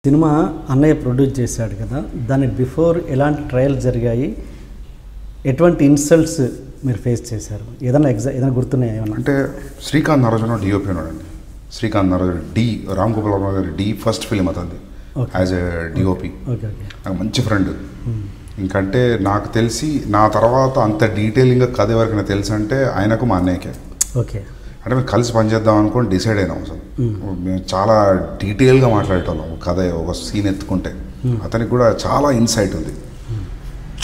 Cinema అన్నయ్య produce చేశాడు కదా, దాని బిఫోర్ ఎలాంటి ట్రయల్స్ జరిగాయి, ఎటువంటి ఇన్సల్ట్స్ మీరు ఫేస్ చేశారు, ఏదైనా గుర్తున్నాయా ఏమన్నా? అంటే శ్రీకాంత్ నారాయణ డిఓపి ఉన్నాడండి. శ్రీకాంత్ నారాయణ రామ్ గోపాల్ వర్మ గారి డి ఫస్ట్ ఫిలిం అతనిది యాజ్ ఎ డిఓపి. నాకు మంచి ఫ్రెండ్. ఇంకంటే నాకు తెలిసి నా తర్వాత అంత డీటెయిలింగ్గా కథ ఎవరికైనా తెలుసు అంటే ఆయనకు మా అన్నయ్యకే. ఓకే. అంటే మేము కలిసి పనిచేద్దాం అనుకోని డిసైడ్ అయినాం. అసలు మేము చాలా డీటెయిల్గా మాట్లాడేటోళ్ళం కథ ఒక సీన్ ఎత్తుకుంటే. అతనికి కూడా చాలా ఇన్సైట్ ఉంది,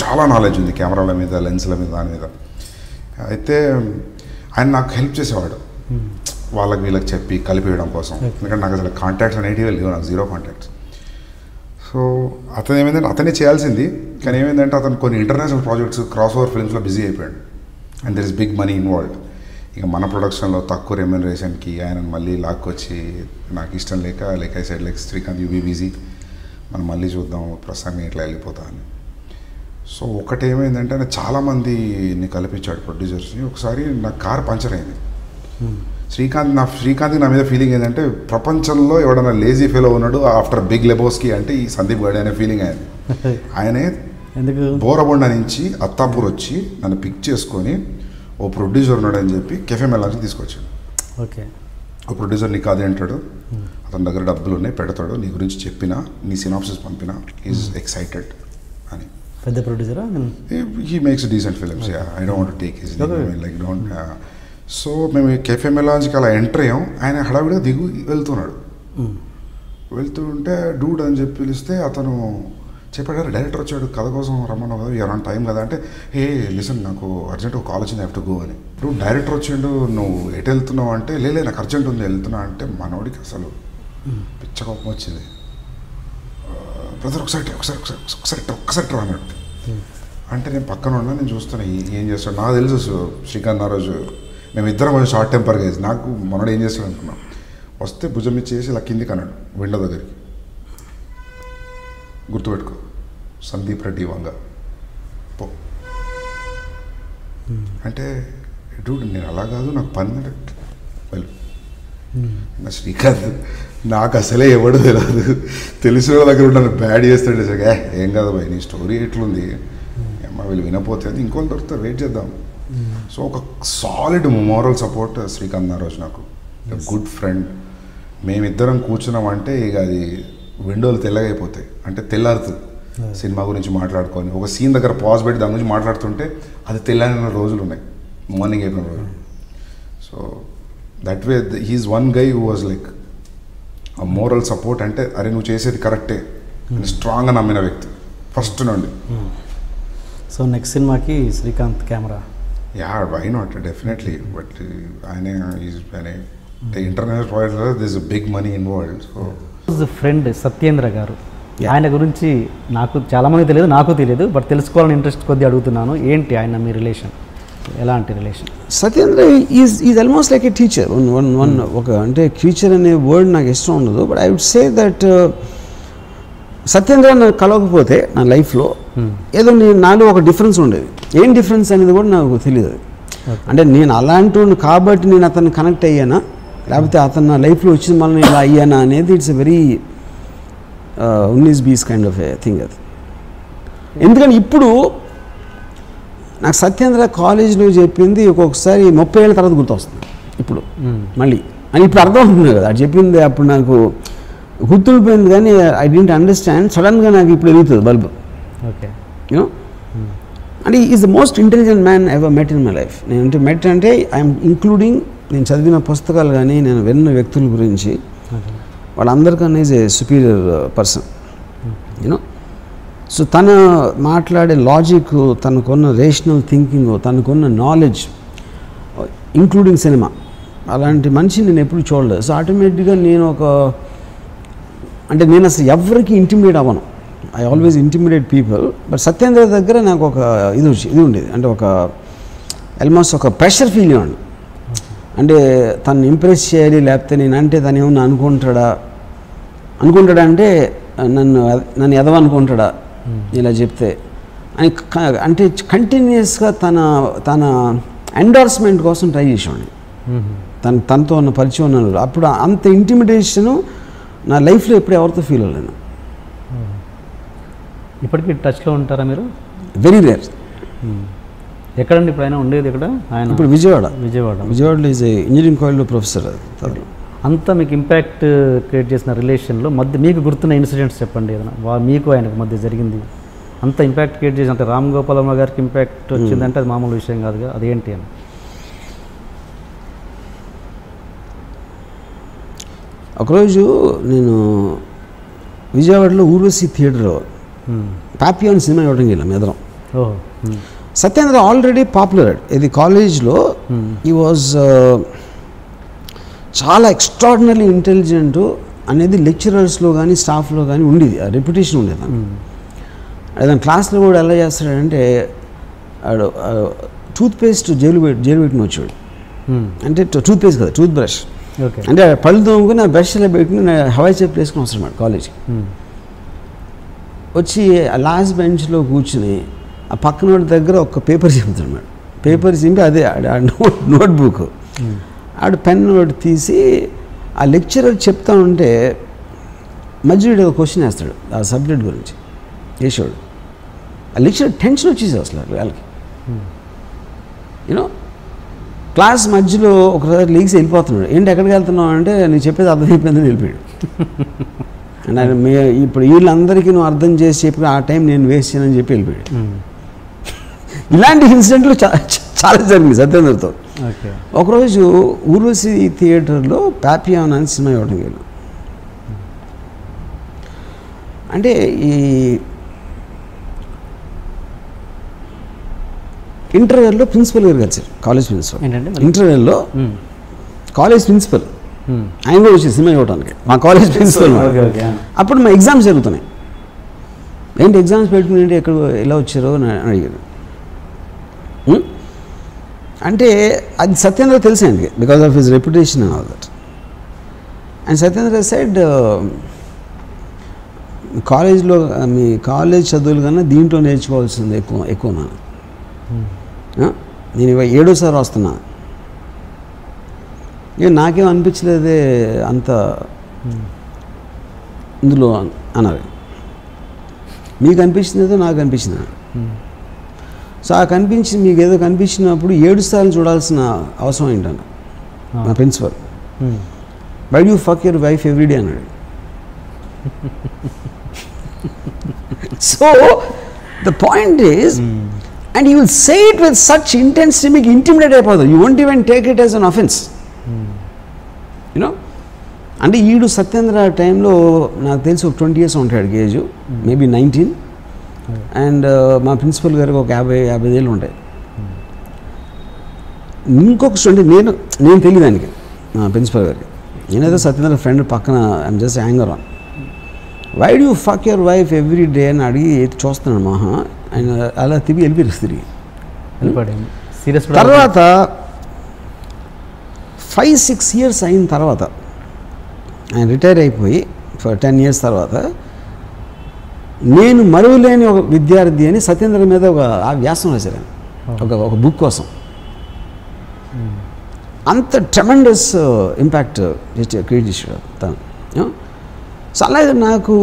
చాలా నాలెడ్జ్ ఉంది కెమెరాల మీద, లెన్స్ల మీద, దాని మీద. అయితే ఆయన నాకు హెల్ప్ చేసేవాడు వాళ్ళకి వీళ్ళకి చెప్పి కలిపేయడం కోసం. ఎందుకంటే నాకు అసలు కాంటాక్ట్స్ అనేటివి లేవు, నాకు జీరో కాంటాక్ట్స్. సో అతను ఏమైందంటే అతనే చేయాల్సింది, కానీ ఏమైందంటే అతను కొన్ని ఇంటర్నేషనల్ ప్రాజెక్ట్స్ క్రాస్ ఓవర్ ఫిల్మ్స్లో బిజీ అయిపోయాడు. And there is big money involved. ఇక మన ప్రొడక్షన్లో తక్కువ రెమ్యునరేషన్కి ఆయనను మళ్ళీ లాక్కొచ్చి నాకు ఇష్టం లేక I side like Srikanth you be busy, మనం మళ్ళీ చూద్దాం ప్రసంగం ఇట్లా వెళ్ళిపోతా అని. సో ఒకటి ఏమైందంటే ఆయన చాలామందిని కల్పించాడు ప్రొడ్యూసర్స్ని. ఒకసారి నా కార్ పంచర్ అయింది. శ్రీకాంత్కి నా మీద ఫీలింగ్ ఏంటంటే ప్రపంచంలో ఎవడన్నా లేజీ ఫెలో ఉన్నాడు ఆఫ్టర్ బిగ్ లెబోస్కి అంటే ఈ సందీప్ గడి అనే ఫీలింగ్ అయింది. ఆయనే బోరబొండ నుంచి అత్తాపూర్ వచ్చి నన్ను పిక్ చేసుకొని ఓ ప్రొడ్యూసర్ ఉన్నాడని చెప్పి కెఫే మెలాన్స్కి తీసుకొచ్చాడు. ఓకే. ఓ ప్రొడ్యూసర్ నీకు అదేంటాడు, అతని దగ్గర డబ్బులు ఉన్నాయి పెడతాడు, నీ గురించి చెప్పినా నీ సినాప్సిస్ పంపినా ఈజ్ ఎక్సైటెడ్ అని. పెద్ద ప్రొడ్యూసరా? He makes decent films. I don't want to take his like don't. So మేము కెఫే మెలాన్స్కి అలా ఎంటర్ అయ్యాం. ఆయన హడావిడిగా దిగు వెళ్తున్నాడు. వెళ్తుంటే డూడ్ అని చెప్పి పిలిస్తే అతను చెప్పాడు, డైరెక్టర్ వచ్చాడు కథ కోసం రమ్మన్నావు కదా, ఎవరైనా టైం కదా అంటే, ఏ లిసన్ నాకు అర్జెంట్ ఒక కాల్ వచ్చింది, హ్యావ్ టు గో అని. ఇప్పుడు డైరెక్టర్ వచ్చిండు, నువ్వు ఎటు వెళ్తున్నావు అంటే, లేలే నాకు అర్జెంట్ ఉంది వెళ్తున్నా అంటే, మనోడికి అసలు పిచ్చ కోపం వచ్చింది. బ్రదర్ ఒకసారి అన్నాడు. అంటే నేను పక్కన ఉన్నా, నేను చూస్తున్నా ఏం చేస్తాడు. నాకు తెలుసు శ్రీకాంత్ ఆ రోజు మేమిద్దరం కొంచెం షార్ట్ టెంపర్గా వేసి నాకు మనోడు ఏం చేస్తాడు అనుకున్నాం. వస్తే భుజం ఇచ్చేసి ఇలా కిందికి అన్నాడు విండో దగ్గరికి, గుర్తుపెట్టుకో సందీప్ రెడ్డి వంగ పో అంటే, డూడ్ నేను అలా కాదు నాకు పని వెళ్ళు. నా శ్రీకాంత్ నాకు అసలే ఎవడు తెలియదు, తెలిసిన దగ్గర నన్ను బ్యాడ్ చేస్తాడు. సరే ఏం కాదు భయ్ నీ స్టోరీ ఎట్లుంది అమ్మ వీళ్ళు వినపోతే అది ఇంకోళ్ళు దొరుకుతారు, వెయిట్ చేద్దాం. సో ఒక సాలిడ్ మోరల్ సపోర్ట్ శ్రీకాంత్ నారాజు నాకు, గుడ్ ఫ్రెండ్. మేమిద్దరం కూర్చున్నామంటే ఇక అది విండోలు తెల్లగైపోతాయి, అంటే తెల్లారుతుంది. సినిమా గురించి మాట్లాడుకొని ఒక సీన్ దగ్గర పాజ్ పెట్టి దాని గురించి మాట్లాడుతుంటే అది తెల్లారిన రోజులు ఉన్నాయి, మార్నింగ్ అయిపోయిన రోజులు. So that way he is one guy who was like a moral support. అంటే అరే నువ్వు చేసేది కరెక్టే అని స్ట్రాంగ్గా నమ్మిన వ్యక్తి ఫస్ట్ నుండి. సో నెక్స్ట్ సినిమాకి Srikanth camera? Yeah why not, definitely. But ఆయన ఇంటర్నేషనల్ ప్రాజెక్ట్లో this big money involved. So friend Satyendra garu, ఆయన గురించి నాకు చాలామంది తెలియదు, నాకు తెలియదు, బట్ తెలుసుకోవాలని ఇంట్రెస్ట్ కొద్దిగా అడుగుతున్నాను. ఏంటి ఆయన మీ రిలేషన్, ఎలాంటి relation? Satyendra is almost like a teacher. ఒక అంటే టీచర్ అనే వర్డ్ నాకు ఇష్టం ఉండదు, but I would say that Satyendra నాకు కలవకపోతే నా లైఫ్లో ఏదో నాలో ఒక డిఫరెన్స్ ఉండేది. ఏం డిఫరెన్స్ అనేది కూడా నాకు తెలియదు. అంటే నేను అలాంటి కాబట్టి నేను అతన్ని కనెక్ట్ అయ్యానా, లేకపోతే అతను నా లైఫ్లో వచ్చిన మళ్ళీ ఇలా అయ్యానా అనేది ఇట్స్ ఎ వెరీ ఉన్నీస్ బీస్ కైండ్ ఆఫ్ ఏ థింగ్ అది. ఎందుకంటే ఇప్పుడు నాకు సత్యేంద్ర కాలేజీలో చెప్పింది ఒక్కొక్కసారి 30 ఏళ్ళ తర్వాత గుర్తొస్తుంది ఇప్పుడు మళ్ళీ అని. ఇప్పుడు అర్థం అవుతుంది కదా, అది చెప్పింది అప్పుడు నాకు గుర్తుండిపోయింది, కానీ ఐ డెంట్ అండర్స్టాండ్. సడన్గా నాకు ఇప్పుడు ఎదుగుతుంది బల్బ్. ఓకే. యూనో, అంటే is the most intelligent man ever met in my life. నేను మెట్ అంటే ఐఎమ్ ఇంక్లూడింగ్ నేను చదివిన పుస్తకాలు కానీ నేను విన్న వ్యక్తుల గురించి వాళ్ళందరికన్నా is a superior person. You know, so తను మాట్లాడే లాజిక్, తనకున్న రేషనల్ థింకింగ్, తనకున్న నాలెడ్జ్ ఇంక్లూడింగ్ సినిమా, అలాంటి మనిషిని నేను ఎప్పుడు చూడలేదు. సో ఆటోమేటిక్గా నేను నేను అసలు ఎవరికి ఇంటిమిడేట్ అవ్వను. I always intimidate people. But Satyendra దగ్గర నాకు ఒక ఇది ఉండేది, అంటే ఒక ఆల్మోస్ట్ ఒక ప్రెషర్ ఫీల్ ఇవ్వండి. అంటే తను ఇంప్రెస్ చేయాలి, లేకపోతే నేను అంటే తను ఏమన్నా అనుకుంటాడా అంటే నన్ను ఎదవనుకుంటాడా ఇలా చెప్తే అని, అంటే కంటిన్యూస్గా తన ఎండార్స్మెంట్ కోసం ట్రై చేసేవాడిని. తనతో ఉన్న పరిచయం ఉన్నాను. అప్పుడు అంత ఇంటిమిడేషను నా లైఫ్లో ఎప్పుడు ఎవరితో ఫీల్ అవ్వలేను. ఇప్పటికీ టచ్లో ఉంటారా మీరు? Very rare. ఎక్కడండి ఇప్పుడు ఆయన ఉండేది? ఇక్కడ ఆయన ఇప్పుడు విజయవాడలో ఈజ్ ఇంజనీరింగ్ కాలేజ్లో ప్రొఫెసర్. అది అంతా మీకు ఇంపాక్ట్ క్రియేట్ చేసిన రిలేషన్లో మధ్య మీకు గుర్తున్న ఇన్సిడెంట్స్ చెప్పండి ఏదైనా, మీకు ఆయనకు మధ్య జరిగింది అంత ఇంపాక్ట్ క్రియేట్ చేసి, అంటే రామ్ గోపాల్ వర్మ గారికి ఇంపాక్ట్ వచ్చిందంటే అది మామూలు విషయం కాదుగా, అదేంటి అని. ఒకరోజు నేను విజయవాడలో ఊర్వశి థియేటర్లో పాపియాన్ సినిమా ఇవ్వడం వెళ్ళాం ఎదరం. Satyendra already popular. ఇది కాలేజ్లో ఈ వాజ్ చాలా ఎక్స్ట్రాడినరీ ఇంటెలిజెంట్ అనేది లెక్చరర్స్లో కానీ స్టాఫ్లో కానీ ఉండేది, ఆ రెప్యుటేషన్ ఉండేది. అదే క్లాస్లో కూడా ఎలా చేస్తాడంటే టూత్ పేస్ట్ జైలు పెట్టిన వచ్చాడు. అంటే టూత్ పేస్ట్ కదా, టూత్ బ్రష్. అంటే పళ్ళు తోముకుని ఆ బ్రష్లో పెట్టుకుని హవాయి చెప్పు వేసుకుని వస్తున్నాడు కాలేజ్కి. వచ్చి ఆ లాస్ట్ బెంచ్లో కూర్చుని ఆ పక్కన దగ్గర ఒక పేపర్ చింపుతున్నాడు. పేపర్ చింపి అదే నోట్బుక్ ఆడు పెన్ నోట్ తీసి ఆ లెక్చరర్ చెప్తా ఉంటే మధ్యలో ఒక క్వశ్చన్ వేస్తాడు ఆ సబ్జెక్ట్ గురించి వేసాడు. ఆ లెక్చరర్ టెన్షన్ వచ్చేసి అసలు వాళ్ళకి యూనో క్లాస్ మధ్యలో ఒకసారి లీగ్స్ వెళ్ళిపోతున్నాడు. ఏంటి ఎక్కడికి వెళ్తున్నావు అంటే నీకు చెప్పేది అర్థమైపోయిందని వెళ్ళిపోయాడు. అంటే ఇప్పుడు వీళ్ళందరికీ నువ్వు అర్థం చేసి చెప్పి ఆ టైం నేను వేస్ట్ చేయనని చెప్పి వెళ్ళిపోయాడు. ఇలాంటి ఇన్సిడెంట్లు చాలా జరిగింది సత్యేంద్రతో. ఒకరోజు ఊర్వశి థియేటర్లో పాపియాన్ అని సినిమా ఇవ్వడం వెళ్ళాం. అంటే ఈ ఇంటర్వెల్లో ప్రిన్సిపల్ గారు కలిసారు, కాలేజ్ ప్రిన్సిపల్. ఇంటర్వెల్లో కాలేజ్ ప్రిన్సిపల్ ఆయన కూడా వచ్చి సినిమా ఇవ్వడానికి, మా కాలేజ్ ప్రిన్సిపల్. అప్పుడు మా ఎగ్జామ్స్ జరుగుతున్నాయి. ఏంటి ఎగ్జామ్స్ పెట్టుకుని ఎక్కడ ఎలా వచ్చారో అని అడిగారు. అంటే అది సత్యేంద్ర తెలిసి ఆయనకి because of his reputation and all that. And Satyendra side కాలేజ్లో మీ కాలేజ్ చదువులు కన్నా దీంట్లో నేర్చుకోవాల్సింది ఎక్కువ నేను 7వ వస్తున్నా. నాకేం అనిపించలేదే అంత ఇందులో అన్నారు. మీకు అనిపించిందేదో నాకు అనిపించింది. సో ఆ కనిపించింది మీకు ఏదో కనిపించినప్పుడు 7 సార్లు చూడాల్సిన అవసరం ఏంటన్నా మా principal. Why do fuck your wife every day అన్నాడు. So the point is and you will say it with such intensity, make intimidate అయిపోతుంది. You won't even take it as an offense. You know, అంటే ఈడు సత్యేంద్ర టైంలో నాకు తెలిసి ఒక 20 years ఉంటాడు age, maybe 19. And మా ప్రిన్సిపల్ గారికి ఒక 50 ఏళ్ళు ఉంటాయి. ఇంకొక స్టూడెంట్ నేను తెలియదు ఆయనకి, మా ప్రిన్సిపల్ గారికి. నేనేదో సత్యేంద్ర ఫ్రెండ్ పక్కన I'm just hanger on. Why do fuck your wife every day అని అడిగి చూస్తున్నాడు మహా. ఆయన అలా వెళ్ళిపోయారు తిరిగి. తర్వాత 5-6 years అయిన తర్వాత ఆయన రిటైర్ అయిపోయి 10 years తర్వాత నేను మరువలేని ఒక విద్యార్థి అని సత్యేంద్ర మీద ఒక వ్యాసం రాశారు ఆయన, ఒక బుక్ కోసం. అంత ట్రెమెండస్ ఇంపాక్ట్ క్రియేట్ చేశాడు తను. సో అలాగే నాకు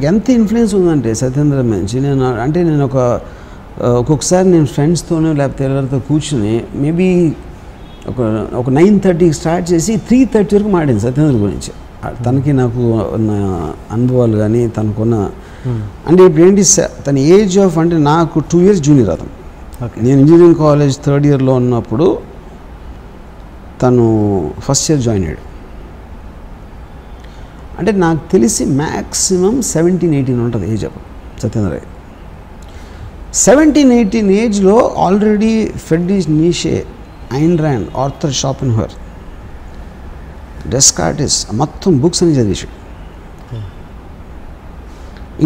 ఎంత ఇన్ఫ్లుయెన్స్ ఉందంటే సత్యేంద్ర నుంచి నేను ఒక్కొక్కసారి నేను ఫ్రెండ్స్తోనో లేకపోతే ఎవరితో కూర్చుని మేబీ ఒక 9:30కి స్టార్ట్ చేసి 3:30 వరకు మాట్లాడింది సత్యేంద్ర గురించి. తనకి నాకు ఉన్న అనుభవాలు కానీ తనకున్న అంటే ఇప్పుడు ఏంటి తన ఏజ్ ఆఫ్ అంటే నాకు 2 years జూనియర్ అతను. నేను ఇంజనీరింగ్ కాలేజ్ 3rd yearలో ఉన్నప్పుడు తను ఫస్ట్ ఇయర్ జాయిన్ అయ్యాడు. అంటే నాకు తెలిసి మ్యాక్సిమం 17-18 ఉంటుంది ఏజ్ అప్పుడు సత్యేంద్ర. 17-18 ఏజ్లో already Friedrich Nietzsche, Ayn Rand, Arthur Schopenhauer, Descartes మొత్తం బుక్స్ అని చదివేశాడు.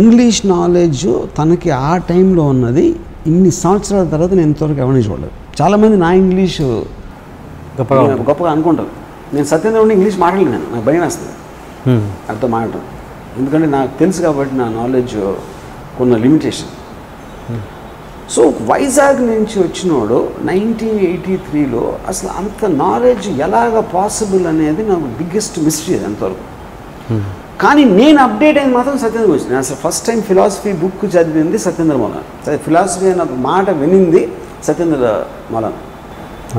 ఇంగ్లీష్ నాలెడ్జ్ తనకి ఆ టైంలో ఉన్నది ఇన్ని సంవత్సరాల తర్వాత నేను ఇంతవరకు ఎవరిని చూడలేదు. చాలామంది నా ఇంగ్లీష్ గొప్పగా అనుకుంటారు. నేను సత్యేంద్ర ఉండి ఇంగ్లీష్ మాట్లాడలేను, నాకు భయం వేస్తుంది అర్థం మాట్లాడటం. ఎందుకంటే నాకు తెలుసు కాబట్టి నా నాలెడ్జ్ కొన్న లిమిటేషన్. సో వైజాగ్ నుంచి వచ్చినోడు 1983లో అసలు అంత నాలెడ్జ్ ఎలాగ పాసిబుల్ అనేది నాకు బిగ్గెస్ట్ మిస్టరీ అది అంతవరకు. కానీ నేను అప్డేట్ అయింది మాత్రం సత్యేంద్ర గురించి. నేను అసలు ఫస్ట్ టైం ఫిలాసఫీ బుక్ చదివింది సత్యేంద్ర మౌలానా. ఫిలాసఫీ అన్న మాట వినింది సత్యేంద్ర మౌలానా.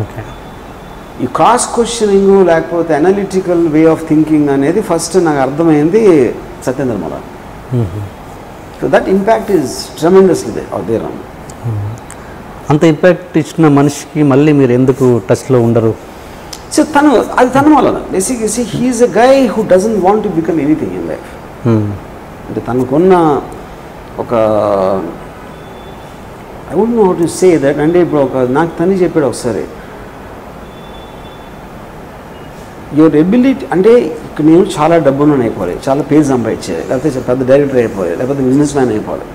ఓకే. ఈ క్రాస్ క్వశ్చనింగ్ లేకపోతే అనలిటికల్ వే ఆఫ్ థింకింగ్ అనేది ఫస్ట్ నాకు అర్థమైంది Satyendra Maulana. So that impact is tremendously there. అంత ఇంపాక్ట్ ఇచ్చిన మనిషికి మళ్ళీ మీరు ఎందుకు టచ్లో ఉండరు? సో అది తన వలన basic he is a guy who doesn't want to become anything in life. అంటే తనకున్న ఒక I would know how to say that. అంటే ఇప్పుడు నాకు తను చెప్పాడు ఒకసారి, యువర్ ఎబిలిటీ అంటే ఇక్కడ నేను చాలా డబ్బులను అయిపోవాలి, చాలా పేజ్ సంపాదించాలి, లేకపోతే పెద్ద డైరెక్టర్ అయిపోవాలి, లేకపోతే బిజినెస్ మ్యాన్ అయిపోవాలి.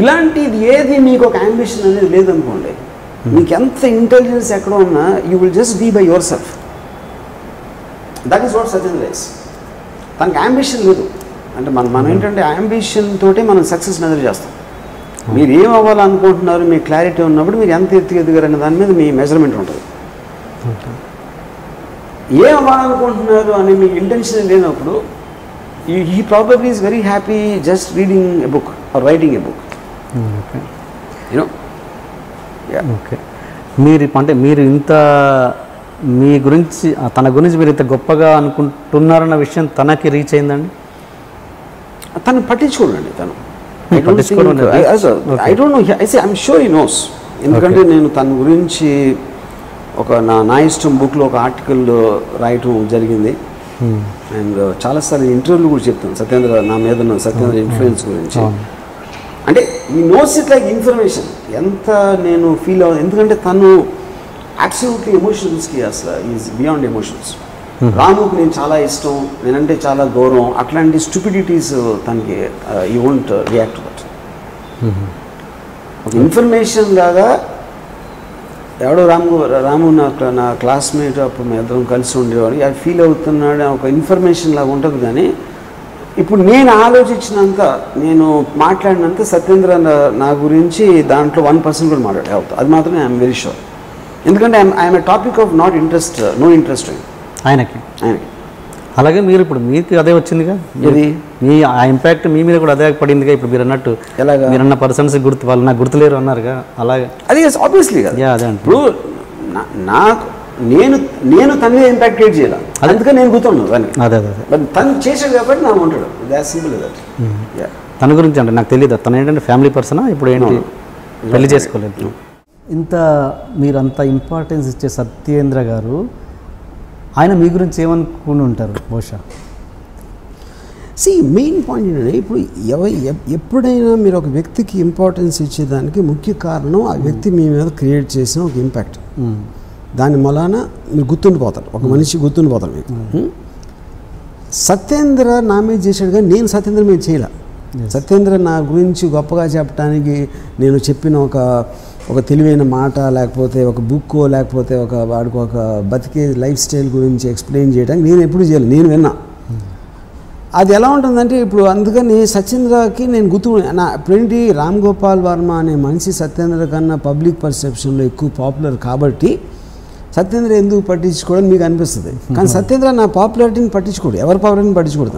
ఇలాంటిది ఏది మీకు ఒక అంబిషన్ అనేది లేదనుకోండి, మీకు ఎంత ఇంటెలిజెన్స్ ఎక్కడ ఉన్నా you will just be by yourself. That is what Satyendra is. తనకి అంబిషన్ లేదు. అంటే మనం ఏంటంటే అంబిషన్ తోటే మనం సక్సెస్ మెజర్ చేస్తాం. మీరు ఏం అవ్వాలనుకుంటున్నారు, మీ క్లారిటీ ఉన్నప్పుడు మీరు ఎంత ఎదిగారనే దాని మీద మీ మెజర్మెంట్ ఉంటుంది. ఏం అవ్వాలనుకుంటున్నారు అని మీకు ఇంటెన్షన్ లేనప్పుడు he probably is very happy just reading a book or writing a book. You know. Okay. మీరు ఇంత మీ గురించి తన గురించి మీరు ఇంత గొప్పగా అనుకుంటున్నారన్న విషయం తనకి రీచ్ అయిందండి? తను పట్టించుకోండి. తను I don't know, I'm sure he knows. ఎందుకంటే నేను తన గురించి ఒక నా ఇష్టం బుక్లో ఒక ఆర్టికల్ రాయటం జరిగింది. అండ్ చాలాసార్లు ఇంటర్వ్యూలు కూడా చెప్తాను సత్యేంద్ర నా మీద ఉన్న సత్యేంద్ర ఇన్ఫ్లుయెన్స్ గురించి. అంటే ఈ నోస్ ఇట్ లైక్ ఇన్ఫర్మేషన్ ఎంత నేను ఫీల్ అవ్వదు. ఎందుకంటే తను అబ్సల్యూట్లీ ఎమోషన్స్కి అసలు ఈజ్ బియాండ్ ఎమోషన్స్. రాముకు నేను చాలా ఇష్టం, నేనంటే చాలా గౌరవం, అట్లాంటి స్టూపిడిటీస్ తనకి యూ వోంట్ రియాక్ట్ దట్. ఒక ఇన్ఫర్మేషన్ లాగా ఎవడో రాము నా క్లాస్మేట్, అప్పుడు మేము ఇద్దరం కలిసి ఉండేవాడు, అది ఫీల్ అవుతున్నాడు ఒక ఇన్ఫర్మేషన్ లాగా ఉంటుంది. కానీ ఇప్పుడు నేను ఆలోచించినంత, నేను మాట్లాడినంత సత్యేంద్ర నా గురించి దాంట్లో 1% కూడా మాట్లాడే అవుతుంది. అది మాత్రం ఐఎమ్ వెరీ షూర్. ఎందుకంటే I'm a topic of no interest ఆయనకి. అలాగే మీరు ఇప్పుడు మీకు అదే వచ్చిందిగా, మీ ఆ ఇంపాక్ట్ మీ మీద కూడా అదే పడిందిగా. ఇప్పుడు మీరు అన్నట్టు ఎలాగా మీరన్న పర్సన్స్ వాళ్ళు నాకు గుర్తులేరు అన్నారుగా, అలాగే అది ఆబ్వియస్లీ కదా. అదే ఇప్పుడు నాకు నేను తన మీద ఇంపాక్ట్ క్రియేట్ చేయాలి, అందుకని నేను గుర్తున్నాను దాన్ని. అదే బట్ తను చేసాడు కాబట్టి నాకు ఉంటాడు. Simple that. తన గురించి అంటే నాకు తెలియదు, తను ఏంటంటే ఫ్యామిలీ పర్సనా, ఇప్పుడు ఏంటి పెళ్లి చేసుకోలేదు. ఇంత మీరంత ఇంపార్టెన్స్ ఇచ్చే సత్యేంద్ర గారు ఆయన మీ గురించి ఏమనుకుని ఉంటారు బహుశా? మెయిన్ పాయింట్ ఏంటంటే ఇప్పుడు ఎప్పుడైనా మీరు ఒక వ్యక్తికి ఇంపార్టెన్స్ ఇచ్చేదానికి ముఖ్య కారణం ఆ వ్యక్తి మీ మీద క్రియేట్ చేసిన ఒక ఇంపాక్ట్. దాని వలన మీరు గుర్తుండిపోతారు, ఒక మనిషి గుర్తుండిపోతారు మీకు. సత్యేంద్ర నా మీద చేశాడు కానీ నేను సత్యేంద్ర మీద చేయలే. సత్యేంద్ర నా గురించి గొప్పగా చెప్పడానికి నేను చెప్పిన ఒక తెలివైన మాట, లేకపోతే ఒక బుక్, లేకపోతే వాడికి ఒక బతికే లైఫ్ స్టైల్ గురించి ఎక్స్ప్లెయిన్ చేయడానికి నేను ఎప్పుడు చేయలేదు. నేను విన్నా. అది ఎలా ఉంటుందంటే ఇప్పుడు అందుకని సత్యేంద్రకి నేను ఇప్పుడేంటి రామ్ గోపాల్ వర్మ అనే మనిషి సత్యేంద్ర కన్నా పబ్లిక్ పర్సెప్షన్లో ఎక్కువ పాపులర్ కాబట్టి సత్యేంద్ర ఎందుకు పట్టించుకోవడం మీకు అనిపిస్తుంది. కానీ సత్యేంద్ర నా పాపులారిటీని పట్టించుకోడు, ఎవరి పాపులారిటీని పట్టించుకోడు.